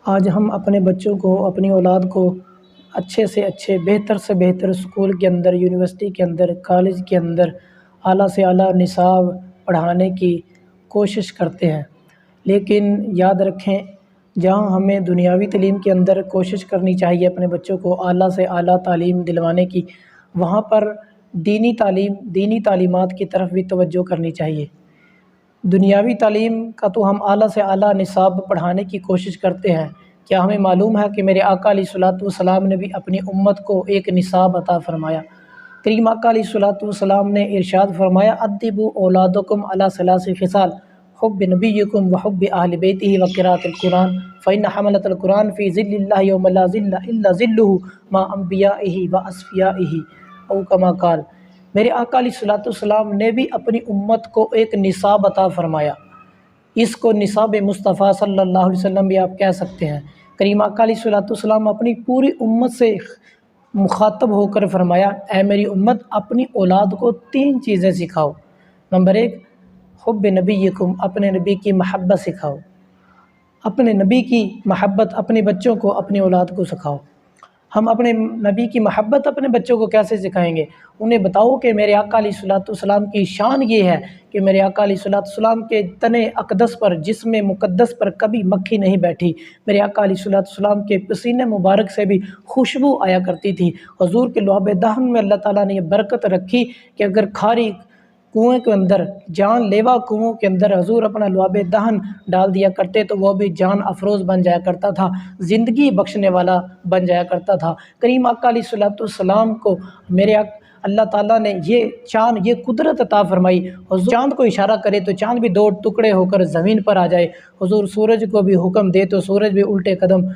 آج ہم اپنے بچوں کو، اپنی اولاد کو اچھے سے اچھے، بہتر سے بہتر اسکول کے اندر، یونیورسٹی کے اندر، کالج کے اندر اعلیٰ سے اعلیٰ نصاب پڑھانے کی کوشش کرتے ہیں، لیکن یاد رکھیں جہاں ہمیں دنیاوی تعلیم کے اندر کوشش کرنی چاہیے اپنے بچوں کو اعلیٰ سے اعلیٰ تعلیم دلوانے کی، وہاں پر دینی تعلیمات کی طرف بھی توجہ کرنی چاہیے۔ دنیاوی تعلیم کا تو ہم اعلیٰ سے اعلیٰ نصاب پڑھانے کی کوشش کرتے ہیں، کیا ہمیں معلوم ہے کہ میرے آقا علیہ الصلوۃ والسلام نے بھی اپنی امت کو ایک نصاب عطا فرمایا؟ کریم آقا علیہ الصلوۃ والسلام نے ارشاد فرمایا ادبوا اولادکم علی ثلاث خصال حب نبیکم وحب اہل بیتہ وقراءۃ القرآن فإن حملۃ القرآن فی ظل اللہ یوم لا ظل الا ظلہ مع انبیائہ واصفیائہ او کما قال۔ میرے آقا علیہ الصلوۃ والسلام نے بھی اپنی امت کو ایک نصاب عطا فرمایا، اس کو نصاب مصطفیٰ صلی اللہ علیہ وسلم بھی آپ کہہ سکتے ہیں۔ کریم آقا علیہ الصلوۃ والسلام اپنی پوری امت سے مخاطب ہو کر فرمایا، اے میری امت اپنی اولاد کو 3 چیزیں سکھاؤ۔ نمبر 1، حب نبیکم، اپنے نبی کی محبت سکھاؤ، اپنے نبی کی محبت اپنے بچوں کو، اپنی اولاد کو سکھاؤ۔ ہم اپنے نبی کی محبت اپنے بچوں کو کیسے سکھائیں گے؟ انہیں بتاؤ کہ میرے آقا علیہ الصلوۃ والسلام کی شان یہ ہے کہ میرے آقا علیہ الصلوۃ والسلام کے تن اقدس پر، جسم مقدس پر کبھی مکھی نہیں بیٹھی۔ میرے آقا علیہ الصلوۃ والسلام کے پسینے مبارک سے بھی خوشبو آیا کرتی تھی۔ حضور کے لعاب دہن میں اللہ تعالیٰ نے یہ برکت رکھی کہ اگر کھاری کنویں کے اندر، جان لیوا کنویں کے اندر حضور اپنا لعاب دہن ڈال دیا کرتے تو وہ بھی جان افروز بن جایا کرتا تھا، زندگی بخشنے والا بن جایا کرتا تھا۔ کریم آقا علیہ الصلوۃ والسلام کو اللہ تعالیٰ نے یہ قدرت عطا فرمائی، حضور چاند کو اشارہ کرے تو چاند بھی 2 ٹکڑے ہو کر زمین پر آ جائے، حضور سورج کو بھی حکم دے تو سورج بھی الٹے قدم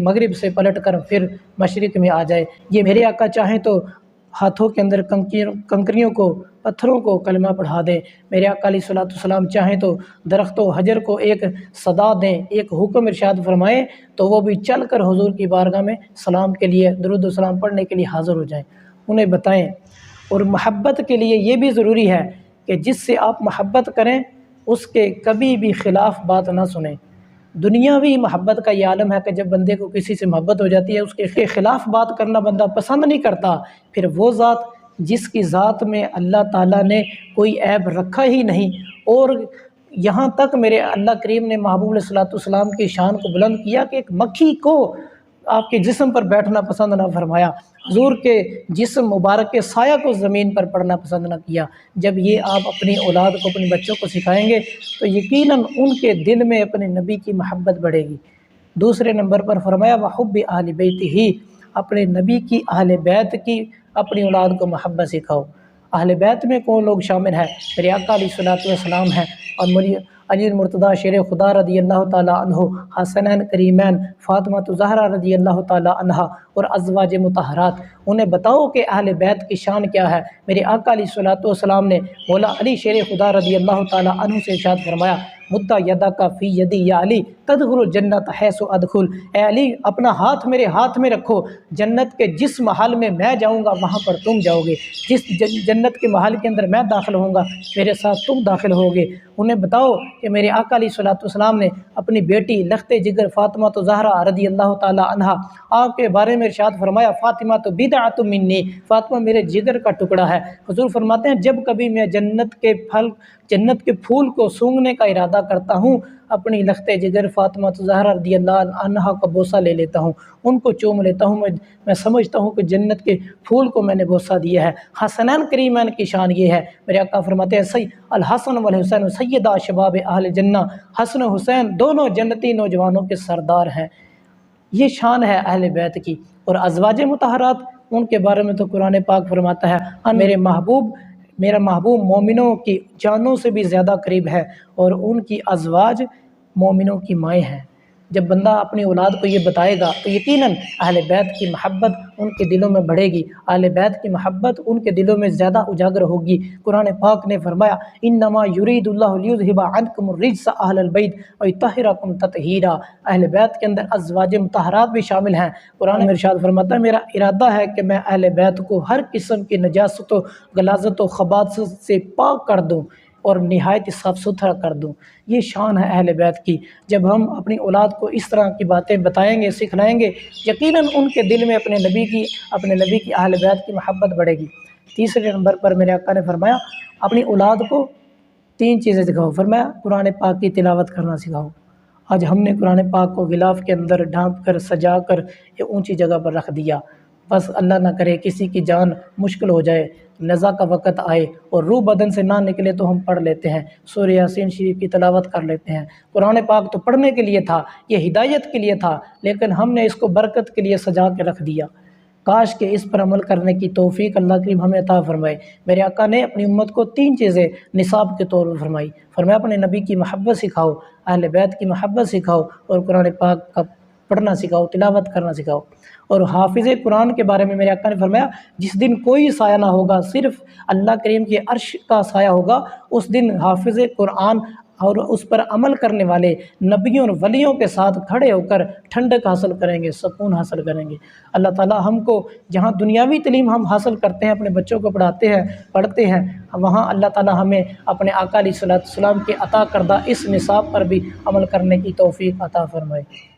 مغرب سے پلٹ کر پھر مشرق میں آ جائے۔ یہ میرے آقا چاہیں تو ہاتھوں کے اندر کنکریوں کو، پتھروں کو کلمہ پڑھا دیں۔ میرے آقا علیہ الصلوۃ والسلام چاہیں تو درخت و حجر کو ایک صدا دیں، ایک حکم ارشاد فرمائیں تو وہ بھی چل کر حضور کی بارگاہ میں سلام کے لیے، درود و سلام پڑھنے کے لیے حاضر ہو جائیں۔ انہیں بتائیں، اور محبت کے لیے یہ بھی ضروری ہے کہ جس سے آپ محبت کریں اس کے کبھی بھی خلاف بات نہ سنیں۔ دنیاوی محبت کا یہ عالم ہے کہ جب بندے کو کسی سے محبت ہو جاتی ہے اس کے خلاف بات کرنا بندہ پسند نہیں کرتا، پھر وہ ذات جس کی ذات میں اللہ تعالیٰ نے کوئی عیب رکھا ہی نہیں، اور یہاں تک میرے اللہ کریم نے محبوب علیہ الصلوۃ والسلام کی شان کو بلند کیا کہ ایک مکھی کو آپ کے جسم پر بیٹھنا پسند نہ فرمایا، حضور کے جسم مبارک کے سایہ کو زمین پر پڑنا پسند نہ کیا۔ جب یہ آپ اپنی اولاد کو، اپنے بچوں کو سکھائیں گے تو یقیناً ان کے دل میں اپنے نبی کی محبت بڑھے گی۔ دوسرے نمبر پر فرمایا وحب اہل بیتہ، اپنے نبی کی اہل بیت کی اپنی اولاد کو محبت سکھاؤ۔ اہل بیت میں کون لوگ شامل ہیں؟ میرے آقا علیہ الصلوۃ والسلام ہیں، اور علی المرتضیٰ شیر خدا رضی اللہ تعالیٰ عنہ، حسنین کریمین فاطمہ زہرا رضی اللہ تعالیٰ عنہا، اور ازواج مطہرات۔ انہیں بتاؤ کہ اہل بیت کی شان کیا ہے؟ میرے آقا علیہ الصلوۃ والسلام نے مولا علی شیر خدا رضی اللہ تعالیٰ عنہ سے ارشاد فرمایا مدّ یدک فی یدی یا علی تدخل الجنت حیث ادخل، اے علی اپنا ہاتھ میرے ہاتھ میں رکھو، جنت کے جس محل میں میں جاؤں گا وہاں پر تم جاؤ گے، جس جنت کے محل کے اندر میں داخل ہوں گا میرے ساتھ تم داخل ہوگے۔ انہیں بتاؤ کہ میرے آقا علیہ الصلوۃ والسلام نے اپنی بیٹی لخت جگر فاطمہ زہرا رضی اللہ تعالیٰ عنہا، آپ کے بارے میں ارشاد فرمایا فاطمہ بضعۃ منی، فاطمہ میرے جگر کا ٹکڑا ہے۔ حضور فرماتے ہیں جب کبھی میں جنت کے پھول کو سونگھنے کا ارادہ کرتا ہوں، اپنی لخت جگر فاطمہ زہرا رضی اللہ عنہا کا بوسہ لے لیتا ہوں، ان کو چوم لیتا ہوں، میں سمجھتا ہوں کہ جنت کے پھول کو میں نے بوسہ دیا ہے۔ حسنین کریمین کی شان یہ ہے، میرے آقا فرماتے ہیں الحسن والحسین سیدہ شباب اہل جنہ، حسن و حسین دونوں جنتی نوجوانوں کے سردار ہیں۔ یہ شان ہے اہل بیت کی۔ اور ازواج مطہرات، ان کے بارے میں تو قرآن پاک فرماتا ہے میرا محبوب مومنوں کی جانوں سے بھی زیادہ قریب ہے، اور ان کی ازواج مومنوں کی مائیں ہیں۔ جب بندہ اپنی اولاد کو یہ بتائے گا تو یقیناً اہل بیت کی محبت ان کے دلوں میں بڑھے گی، اہل بیت کی محبت ان کے دلوں میں زیادہ اجاگر ہوگی۔ قرآن پاک نے فرمایا انما یرید اللہ لیذھب عنکم الرجس اہل البیت ویطہرکم تطہیرا، اہل بیت کے اندر ازواج مطہرات بھی شامل ہیں۔ قرآن میں ارشاد فرماتا ہے میرا ارادہ ہے کہ میں اہل بیت کو ہر قسم کی نجاست و غلاظت و خباثت سے پاک کر دوں، اور نہایت صاف ستھرا کر دوں۔ یہ شان ہے اہل بیت کی۔ جب ہم اپنی اولاد کو اس طرح کی باتیں بتائیں گے، سکھلائیں گے، یقیناً ان کے دل میں اپنے نبی کی اہل بیت کی محبت بڑھے گی۔ تیسرے نمبر پر میرے آقا نے فرمایا اپنی اولاد کو 3 چیزیں سکھاؤ۔ فرمایا قرآن پاک کی تلاوت کرنا سکھاؤ۔ آج ہم نے قرآن پاک کو غلاف کے اندر ڈھانپ کر سجا کر یہ اونچی جگہ پر رکھ دیا۔ بس اللہ نہ کرے کسی کی جان مشکل ہو جائے، نزا کا وقت آئے اور روح بدن سے نہ نکلے تو ہم پڑھ لیتے ہیں، سورہ یاسین شریف کی تلاوت کر لیتے ہیں۔ قرآن پاک تو پڑھنے کے لیے تھا، یہ ہدایت کے لیے تھا، لیکن ہم نے اس کو برکت کے لیے سجا کے رکھ دیا۔ کاش کہ اس پر عمل کرنے کی توفیق اللہ کریم ہمیں عطا فرمائے۔ میرے آقا نے اپنی امت کو 3 چیزیں نصاب کے طور پر فرمائی۔ فرمایا اپنے نبی کی محبت سکھاؤ، اہل بیت کی محبت سکھاؤ، اور قرآن پاک کا پڑھنا سکھاؤ، تلاوت کرنا سکھاؤ۔ اور حافظ قرآن کے بارے میں میرے آقا نے فرمایا جس دن کوئی سایہ نہ ہوگا، صرف اللہ کریم کے عرش کا سایہ ہوگا، اس دن حافظ قرآن اور اس پر عمل کرنے والے نبیوں اور ولیوں کے ساتھ کھڑے ہو کر ٹھنڈک حاصل کریں گے، سکون حاصل کریں گے۔ اللہ تعالی ہم کو جہاں دنیاوی تعلیم ہم حاصل کرتے ہیں، اپنے بچوں کو پڑھتے ہیں، وہاں اللہ تعالی ہمیں اپنے آقا علیہ الصلوۃ والسلام کے عطا کردہ اس نصاب پر بھی عمل کرنے کی توفیق عطا فرمائے۔